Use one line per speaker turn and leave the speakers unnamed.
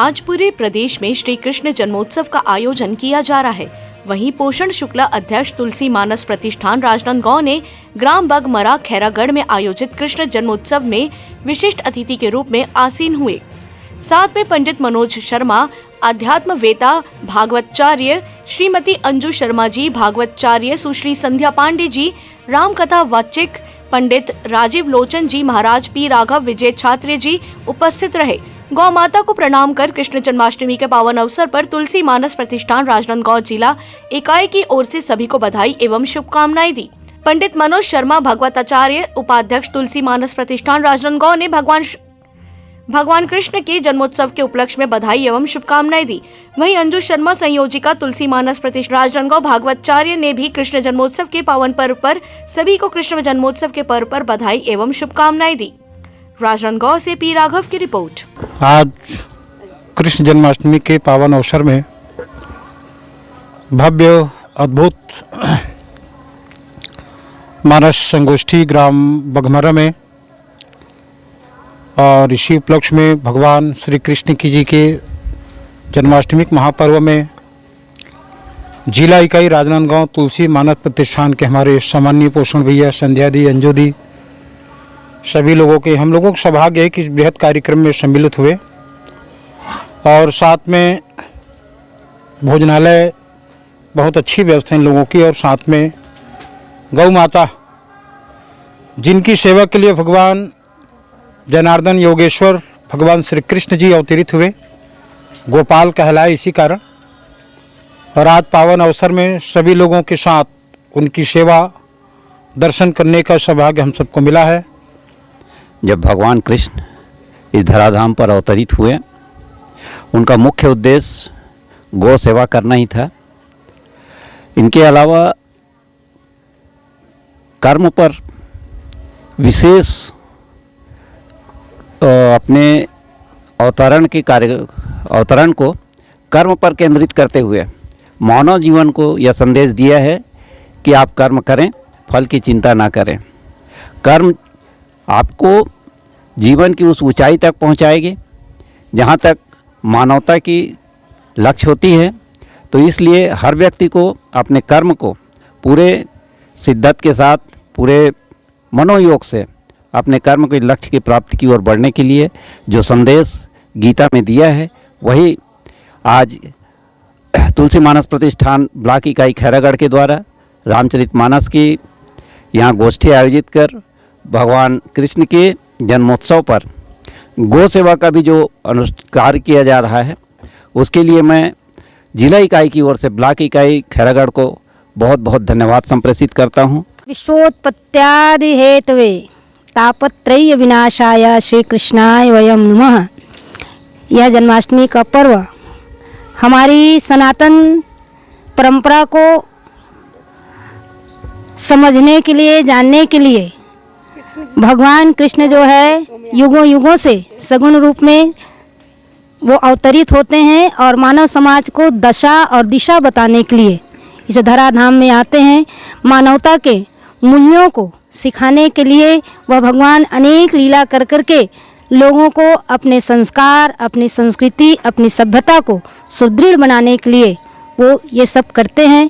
आज पूरे प्रदेश में श्री कृष्ण जन्मोत्सव का आयोजन किया जा रहा है। वहीं पोषण शुक्ला अध्यक्ष तुलसी मानस प्रतिष्ठान राजनांदगांव ने ग्राम बगमरा खैरागढ़ में आयोजित कृष्ण जन्मोत्सव में विशिष्ट अतिथि के रूप में आसीन हुए। साथ में पंडित मनोज शर्मा, अध्यात्मवेता भागवताचार्य श्रीमती अंजू शर्मा जी, भागवताचार्य सुश्री संध्या पांडे जी, राम कथा वाचिक पंडित राजीव लोचन जी, महाराज पी राघव विजय छात्र जी उपस्थित रहे। गौ माता को प्रणाम कर कृष्ण जन्माष्टमी के पावन अवसर पर तुलसी मानस प्रतिष्ठान राजनांदगांव जिला इकाई की ओर से सभी को बधाई एवं शुभकामनाएं दी। पंडित मनोज शर्मा, भागवताचार्य उपाध्यक्ष तुलसी मानस प्रतिष्ठान राजनांदगांव ने भगवान कृष्ण के जन्मोत्सव के उपलक्ष्य में बधाई एवं शुभकामनाएं दी। वहीं अंजू शर्मा, संयोजिका तुलसी मानस प्रतिष्ठान राजनांदगांव भागवताचार्य ने भी कृष्ण जन्मोत्सव के पावन पर्व पर सभी को कृष्ण जन्मोत्सव के पर्व पर बधाई एवं शुभकामनाएं दी। राजनांदगांव से पी राघव की रिपोर्ट।
आज कृष्ण जन्माष्टमी के पावन अवसर में भव्य अद्भुत मानस संगोष्ठी ग्राम बगमरा में और इसी उपलक्ष्य में भगवान श्री कृष्ण की जी के जन्माष्टमी महापर्व में जिला इकाई राजनांदगांव तुलसी मानस प्रतिष्ठान के हमारे सामान्य पोषण भैया, संध्या दी, अंजू दी, सभी लोगों के हम लोगों का सौभाग्य है कि इस बृहद कार्यक्रम में सम्मिलित हुए और साथ में भोजनालय बहुत अच्छी व्यवस्था इन लोगों की और साथ में गौ माता जिनकी सेवा के लिए भगवान जनार्दन योगेश्वर भगवान श्री कृष्ण जी अवतरित हुए, गोपाल कहलाए इसी कारण। और आज पावन अवसर में सभी लोगों के साथ उनकी सेवा दर्शन करने का सौभाग्य हम सबको मिला है।
जब भगवान कृष्ण इस धराधाम पर अवतरित हुए, उनका मुख्य उद्देश्य गौ सेवा करना ही था। इनके अलावा कर्म पर विशेष अपने अवतरण को कर्म पर केंद्रित करते हुए मानव जीवन को यह संदेश दिया है कि आप कर्म करें, फल की चिंता ना करें। कर्म आपको जीवन की उस ऊंचाई तक पहुंचाएगी जहां तक मानवता की लक्ष्य होती है। तो इसलिए हर व्यक्ति को अपने कर्म को पूरे शिद्दत के साथ, पूरे मनोयोग से अपने कर्म के लक्ष्य की प्राप्ति की ओर बढ़ने के लिए जो संदेश गीता में दिया है, वही आज तुलसी मानस प्रतिष्ठान ब्लॉक इकाई खैरागढ़ के द्वारा रामचरितमानस की यहाँ गोष्ठी आयोजित कर भगवान कृष्ण के जन्मोत्सव पर गौ सेवा का भी जो अनुष्कार किया जा रहा है, उसके लिए मैं जिला इकाई की ओर से ब्लॉक इकाई खैरागढ़ को बहुत बहुत धन्यवाद संप्रेषित करता हूँ।
विश्वोत्पत्त्यादि हेतवे तापत्रय विनाशाय श्री कृष्णाय वयम नमः। यह जन्माष्टमी का पर्व हमारी सनातन परंपरा को समझने के लिए, जानने के लिए भगवान कृष्ण जो है युगों युगों से सगुण रूप में वो अवतरित होते हैं और मानव समाज को दशा और दिशा बताने के लिए इस धराधाम में आते हैं। मानवता के मूल्यों को सिखाने के लिए वह भगवान अनेक लीला कर करके लोगों को अपने संस्कार, अपनी संस्कृति, अपनी सभ्यता को सुदृढ़ बनाने के लिए वो ये सब करते हैं।